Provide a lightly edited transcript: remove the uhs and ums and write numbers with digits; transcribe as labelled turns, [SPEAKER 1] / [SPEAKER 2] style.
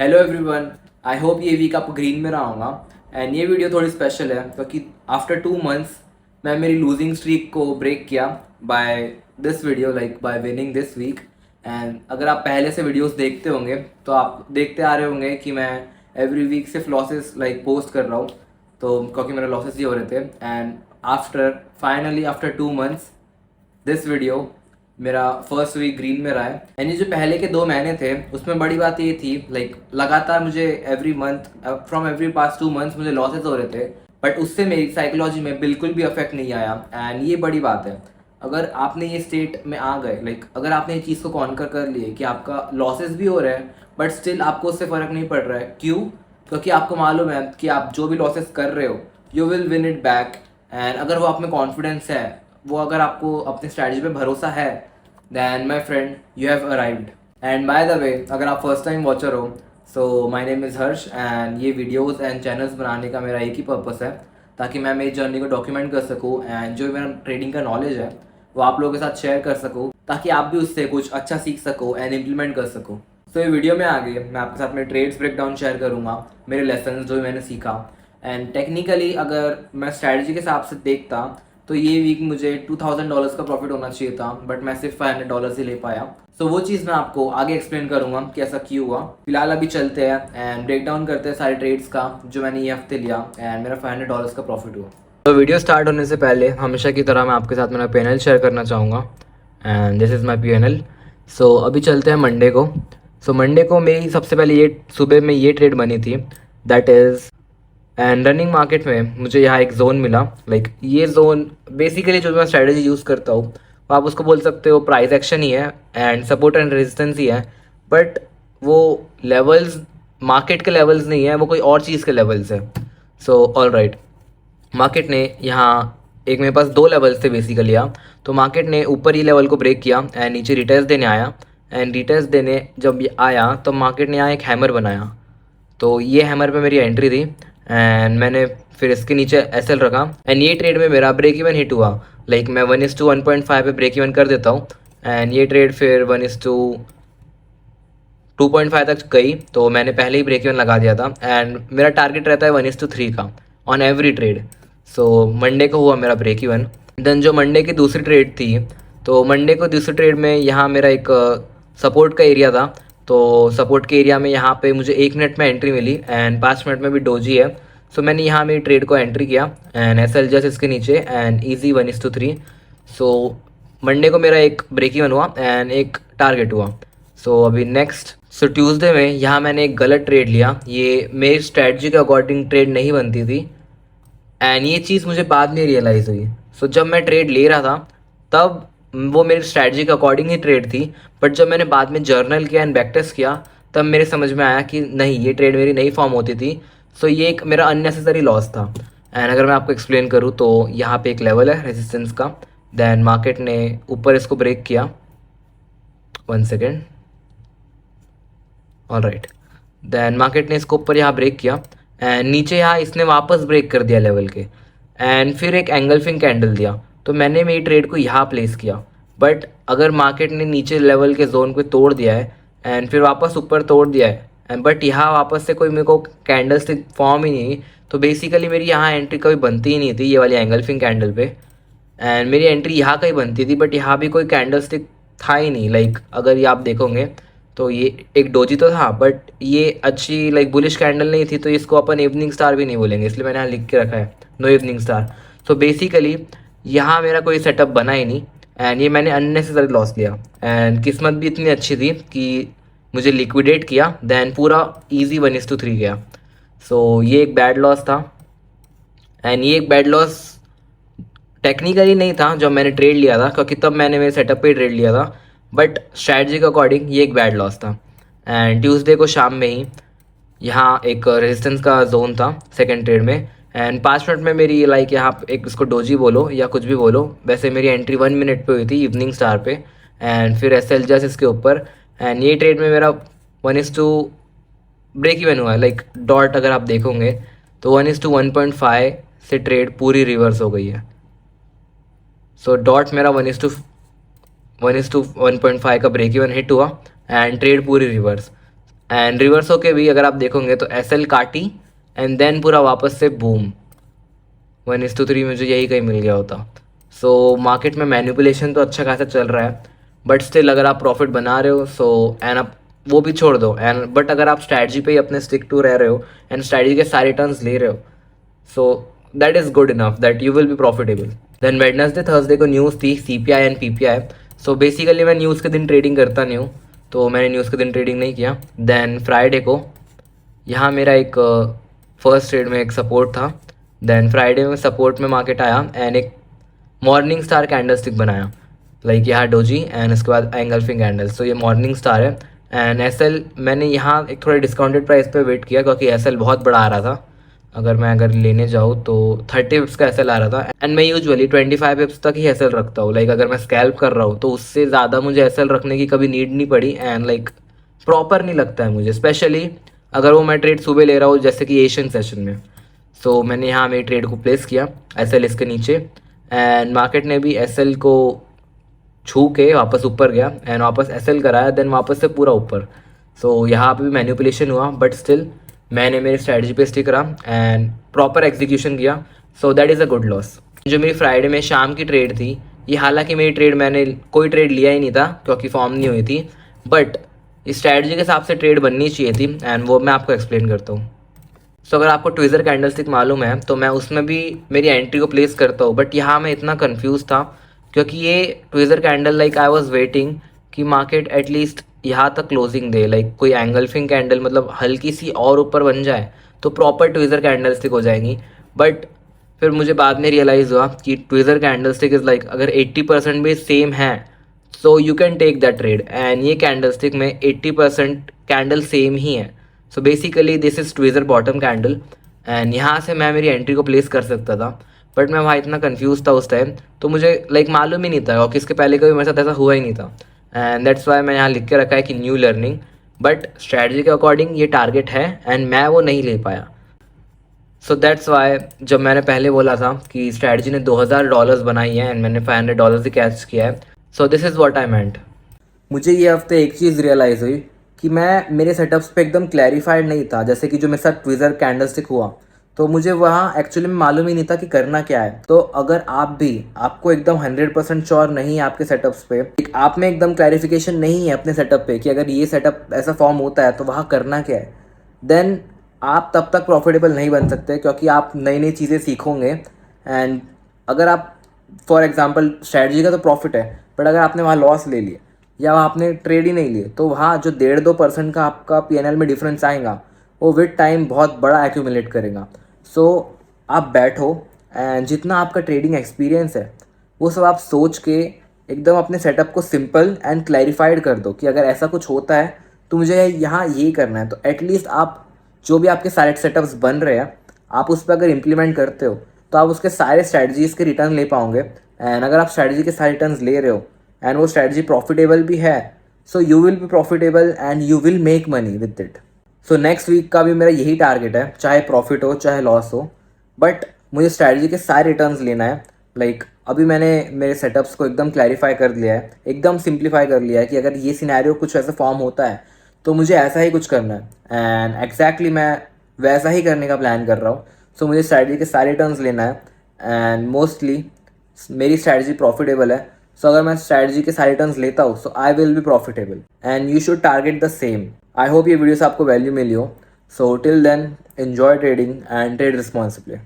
[SPEAKER 1] Hello everyone, आई hope ये week आपको green में रहा होगा। एंड ये वीडियो थोड़ी स्पेशल है क्योंकि आफ्टर 2 मंथ्स मैं मेरी लूजिंग स्ट्रीक को ब्रेक किया by this video, like by winning this week. And अगर आप पहले से वीडियोस देखते होंगे तो आप देखते आ रहे होंगे कि मैं एवरी वीक सिर्फ लॉसेस लाइक पोस्ट कर रहा हूँ, तो क्योंकि मेरे लॉसेस ही हो रहे थे। And after 2 months this video मेरा फर्स्ट वीक ग्रीन में रहा है। एंड ये जो पहले के 2 महीने थे उसमें बड़ी बात ये थी, लाइक लगातार मुझे every month from every past 2 months मुझे लॉसेस हो रहे थे, बट उससे मेरी साइकोलॉजी में बिल्कुल भी अफेक्ट नहीं आया। एंड ये बड़ी बात है। अगर आपने ये स्टेट में आ गए, लाइक अगर आपने ये चीज़ को कॉन्कर कर लिए कि आपका लॉसेस भी हो रहे हैं बट स्टिल आपको उससे फ़र्क नहीं पड़ रहा है, क्यों? क्योंकि आपको मालूम है कि आप जो भी लॉसेस कर रहे हो you will win it back. And अगर वो आप में कॉन्फिडेंस है, वो अगर आपको अपनी स्ट्रैटेजी पे भरोसा है, then my friend you have arrived. And by the way, अगर आप फर्स्ट टाइम वॉचर हो, so my name is Harsh and ये वीडियोज़ एंड चैनल्स बनाने का मेरा एक ही पर्पस है ताकि मैं मेरी जर्नी को डॉक्यूमेंट कर सकूँ एंड जो मेरा ट्रेडिंग का नॉलेज है वो आप लोगों के साथ शेयर कर सकूँ ताकि आप भी उससे कुछ अच्छा सीख सको एंड इम्प्लीमेंट कर सको। तो ये वीडियो में आगे मैं आपके साथ में ट्रेड्स ब्रेकडाउन शेयर करूँगा, मेरे लेसन जो मैंने सीखा। एंड टेक्निकली अगर मैं स्ट्रैटेजी के हिसाब से देखता तो ये वीक मुझे $2000 का प्रॉफिट होना चाहिए था, बट मैं सिर्फ $500 ही ले पाया। सो वो चीज़ मैं आपको आगे एक्सप्लेन करूँगा कि ऐसा क्यों हुआ। फिलहाल अभी चलते हैं एंड ब्रेक डाउन करते हैं सारे ट्रेड्स का जो मैंने ये हफ्ते लिया एंड मेरा $500 का प्रॉफिट हुआ। तो वीडियो स्टार्ट होने से पहले हमेशा की तरह मैं आपके साथ मेरा PNL शेयर करना चाहूँगा and this is my PNL। सो अभी चलते हैं मंडे को। सो मंडे को मेरी सबसे पहले ये सुबह में ये ट्रेड बनी थी, that is and running market में मुझे यहाँ एक जोन मिला। लाइक ये जोन बेसिकली जो मैं स्ट्रैटेजी यूज़ करता हूँ वो आप उसको बोल सकते हो प्राइस एक्शन ही है एंड सपोर्ट एंड रेजिस्टेंस ही है, बट वो लेवल्स मार्केट के लेवल्स नहीं है, वो कोई और चीज़ के लेवल्स है। सो ऑल राइट, मार्केट ने यहाँ एक मेरे पास 2 लेवल्स थे बेसिकली यहाँ। तो मार्केट ने ऊपर ही लेवल को ब्रेक किया एंड नीचे रिटेस्ट देने आया। एंड रिटेस्ट देने जब ये आया तो मार्केट ने यहाँ एक हैमर बनाया, तो ये हैमर पे मेरी एंट्री थी एंड मैंने फिर इसके नीचे एसएल रखा एंड ये ट्रेड में मेरा ब्रेक इवन हिट हुआ। लाइक मैं 1:1.5 पे ब्रेक इवन कर देता हूँ एंड ये ट्रेड फिर 1:2.5 तक गई, तो मैंने पहले ही ब्रेक इवन लगा दिया था एंड मेरा टारगेट रहता है 1:3 का on every trade. So Monday को हुआ मेरा ब्रेक इवन। देन जो मंडे की दूसरी ट्रेड थी, तो मंडे को दूसरी ट्रेड में यहाँ मेरा एक सपोर्ट का एरिया था, तो सपोर्ट के एरिया में यहाँ पे मुझे 1 मिनट में एंट्री मिली एंड 5 मिनट में भी डोजी है। सो मैंने यहाँ मेरी ट्रेड को एंट्री किया एंड एसएल जस्ट इसके नीचे एंड इजी 1:3। सो मंडे को मेरा एक ब्रेक इवन हुआ एंड एक टारगेट हुआ। सो अभी नेक्स्ट ट्यूसडे में यहाँ मैंने एक गलत ट्रेड लिया, ये मेरी स्ट्रैटेजी के अकॉर्डिंग ट्रेड नहीं बनती थी एंड ये चीज़ मुझे बाद में रियलाइज़ हुई। सो जब मैं ट्रेड ले रहा था तब वो मेरी स्ट्रैटेजी के अकॉर्डिंग ही ट्रेड थी, बट जब मैंने बाद में जर्नल किया एंड बैक टेस्ट किया तब मेरे समझ में आया कि नहीं, ये ट्रेड मेरी नहीं फॉर्म होती थी। सो ये एक मेरा अननेसेसरी लॉस था। एंड अगर मैं आपको एक्सप्लेन करूँ तो यहाँ पे एक लेवल है रेजिस्टेंस का, देन मार्केट ने ऊपर इसको ब्रेक किया, 1 second, all right, then market ने इसको ऊपर यहाँ ब्रेक किया एंड नीचे यहाँ इसने वापस ब्रेक कर दिया लेवल के एंड फिर एक एंगल्फिंग कैंडल दिया, तो मैंने मेरी ट्रेड को यहाँ प्लेस किया। बट अगर मार्केट ने नीचे लेवल के जोन को तोड़ दिया है एंड फिर वापस ऊपर तोड़ दिया है एंड बट यहाँ वापस से कोई मेरे को कैंडल स्टिक फॉर्म ही नहीं, तो बेसिकली मेरी यहाँ एंट्री कभी बनती ही नहीं थी ये वाली एंगल्फिंग कैंडल पे। एंड मेरी एंट्री यहाँ कहीं बनती थी बट यहाँ भी कोई कैंडल स्टिक था ही नहीं। लाइक अगर ये आप देखोगे तो ये एक डोजी तो था बट ये अच्छी लाइक बुलिश कैंडल नहीं थी, तो इसको अपन इवनिंग स्टार भी नहीं बोलेंगे, इसलिए मैंने यहाँ लिख के रखा है no evening star. So basically यहाँ मेरा कोई सेटअप बना ही नहीं एंड ये मैंने अननेसेसरी लॉस लिया एंड किस्मत भी इतनी अच्छी थी कि मुझे लिक्विडेट किया, देन पूरा ईजी 1:3 गया। सो ये एक बैड लॉस था एंड ये एक बैड लॉस टेक्निकली नहीं था जब मैंने ट्रेड लिया था, क्योंकि तब मैंने मेरे सेटअप पे ट्रेड लिया था, बट स्ट्रैटेजी के अकॉर्डिंग ये एक बैड लॉस था। एंड ट्यूसडे को शाम में ही यहाँ एक रेजिस्टेंस का जोन था सेकंड ट्रेड में एंड 5 मिनट में मेरी लाइक यहाँ एक इसको डोजी बोलो या कुछ भी बोलो, वैसे मेरी एंट्री 1 मिनट पे हुई थी इवनिंग स्टार पे एंड फिर एसएल जस्ट इसके ऊपर एंड ये ट्रेड में मेरा 1:2 ब्रेक इवन हुआ है। लाइक डॉट अगर आप देखोगे तो 1:1.5 से ट्रेड पूरी रिवर्स हो गई है। सो डॉट मेरा 1:1.5 का ब्रेक इवन हिट हुआ एंड ट्रेड पूरी रिवर्स एंड रिवर्स होके भी अगर आप देखोगे तो एसएल काटी एंड देन पूरा वापस से बूम 1:3 मुझे यही कहीं मिल गया होता। सो मार्केट में मैनिपुलेशन तो अच्छा खासा चल रहा है, बट स्टिल अगर आप प्रॉफिट बना रहे हो सो एंड आप वो भी छोड़ दो एंड बट अगर आप स्ट्रैटेजी पे ही अपने स्टिक टू रह रहे हो एंड स्ट्रैटेजी के सारे टर्न्स ले रहे हो so that is good enough that you will be profitable. Then Wednesday Thursday को न्यूज़ थी CPI and PPI. So basically मैं न्यूज़ के दिन ट्रेडिंग करता नहीं हूँ, तो मैंने न्यूज़ के दिन ट्रेडिंग नहीं किया। देन फ्राइडे को यहाँ मेरा एक फर्स्ट ट्रेड में एक सपोर्ट था। देन फ्राइडे में सपोर्ट में मार्केट आया एंड एक मॉर्निंग स्टार कैंडल स्टिक बनाया लाइक यहाँ डोजी एंड उसके बाद एंगल्फिंग कैंडल। सो ये मॉर्निंग स्टार है एंड एसएल मैंने यहाँ एक थोड़े डिस्काउंटेड प्राइस पे वेट किया क्योंकि एसएल बहुत बड़ा आ रहा था। अगर लेने जाऊँ तो 30 पिप्स का एसएल आ रहा था एंड मैं यूजुअली 25 पिप्स तक ही एसएल रखता हूँ। लाइक अगर मैं स्कैल्प कर रहा हूँ तो उससे ज़्यादा मुझे एसएल रखने की कभी नीड नहीं पड़ी एंड लाइक प्रॉपर नहीं लगता है मुझे, स्पेशली अगर वो मैं ट्रेड सुबह ले रहा हूँ जैसे कि एशियन सेशन में। सो मैंने यहाँ मेरी ट्रेड को प्लेस किया एसएल इसके नीचे एंड मार्केट ने भी एसएल को छू के वापस ऊपर गया एंड वापस एसएल कराया देन वापस से पूरा ऊपर। सो यहाँ पे भी मैनिपुलेशन हुआ बट स्टिल मैंने मेरी स्ट्रैटेजी पे स्टिक रहा एंड प्रॉपर एग्जीक्यूशन किया। सो that is a good loss. जो मेरी फ्राइडे में शाम की ट्रेड थी ये हालांकि मेरी ट्रेड मैंने कोई ट्रेड लिया ही नहीं था क्योंकि फॉर्म नहीं हुई थी, बट इस स्ट्रैटेजी के हिसाब से ट्रेड बननी चाहिए थी एंड वो मैं आपको एक्सप्लेन करता हूँ। सो अगर आपको ट्विज़र कैंडलस्टिक मालूम है तो मैं उसमें भी मेरी एंट्री को प्लेस करता हूँ, बट यहाँ मैं इतना कंफ्यूज था क्योंकि ये tweezer candle like I was waiting कि मार्केट एटलीस्ट यहाँ तक क्लोजिंग दे, लाइक कोई एंगल्फिंग कैंडल मतलब हल्की सी और ऊपर बन जाए तो प्रॉपर ट्विज़र कैंडलस्टिक हो जाएंगी। बट फिर मुझे बाद में रियलाइज़ हुआ कि ट्विज़र कैंडलस्टिक इज़ लाइक अगर 80% भी सेम है so you can take that trade and ये कैंडलस्टिक में 80% कैंडल सेम ही है। So basically this is tweezer bottom candle and यहाँ से मैं मेरी एंट्री को प्लेस कर सकता था, बट मैं वहाँ इतना कंफ्यूज था उस टाइम तो मुझे लाइक मालूम ही नहीं था और इसके पहले कभी मेरे साथ ऐसा हुआ ही नहीं था एंड दैट्स वाई मैं यहाँ लिख के रखा है कि न्यू लर्निंग। बट स्ट्रैटेजी के अकॉर्डिंग ये टारगेट है एंड मैं वो नहीं ले पाया। सो दैट्स वाई जब मैंने पहले बोला था कि स्ट्रैटेजी ने $2000 बनाई है एंड मैंने $500 ही कैच किया है, so this is what I meant. मुझे ये हफ्ते एक चीज़ रियलाइज़ हुई कि मैं मेरे सेटअप्स पे एकदम क्लैरिफाइड नहीं था। जैसे कि जो मेरे साथ ट्विज़र कैंडलस्टिक हुआ तो मुझे वहाँ एक्चुअली में मालूम ही नहीं था कि करना क्या है। तो अगर आपको एकदम 100% श्योर नहीं है आपके सेटअप्स पे, आप में एकदम क्लैरिफिकेशन नहीं है अपने सेटअप पे कि अगर ये सेटअप ऐसा फॉर्म होता है तो वहाँ करना क्या है, देन आप तब तक प्रॉफिटेबल नहीं बन सकते क्योंकि आप नई नई चीज़ें सीखोगे। एंड अगर आप फॉर एग्जांपल स्ट्रैटेजी का तो प्रॉफिट है, बट अगर आपने वहाँ लॉस ले लिए या वहाँ आपने ट्रेड ही नहीं लिए तो वहाँ जो 1.5-2% का आपका पीएनएल में डिफरेंस आएगा वो विद टाइम बहुत बड़ा एक्यूमुलेट करेगा। सो आप बैठो एंड जितना आपका ट्रेडिंग एक्सपीरियंस है वो सब आप सोच के एकदम अपने सेटअप को सिंपल एंड क्लैरिफाइड कर दो कि अगर ऐसा कुछ होता है तो मुझे यहाँ ये करना है। तो एटलीस्ट आप जो भी आपके सारे सेटअप्स बन रहे हैं आप उस पर अगर इम्प्लीमेंट करते हो तो आप उसके सारे स्ट्रैटेजीज़ के रिटर्न ले पाओगे एंड अगर आप स्ट्रैटेजी के सारे रिटर्न ले रहे हो एंड वो स्ट्रैटेजी प्रॉफिटेबल भी है so you will be profitable and you will make money with it. So next week का भी मेरा यही टारगेट है, चाहे प्रॉफिट हो चाहे लॉस हो, बट मुझे स्ट्रैटेजी के सारे रिटर्न्स लेना है। लाइक अभी मैंने मेरे सेटअप्स को एकदम क्लैरिफाई कर लिया है, एकदम सिंप्लीफाई कर लिया है कि अगर ये सिनेरियो कुछ ऐसा फॉर्म होता है तो मुझे ऐसा ही कुछ करना है एंड एग्जैक्टली मैं वैसा ही करने का प्लान कर रहा हूँ। सो मुझे स्ट्रैटेजी के सारे रिटर्न्स लेना है एंड मोस्टली मेरी स्ट्रैटेजी प्रॉफिटेबल है। सो अगर मैं स्ट्रैटेजी के सारे रिटर्न्स लेता हूँ so I will be profitable and you should target the same. I hope ये वीडियो से आपको वैल्यू मिली हो। So till then enjoy trading and trade responsibly.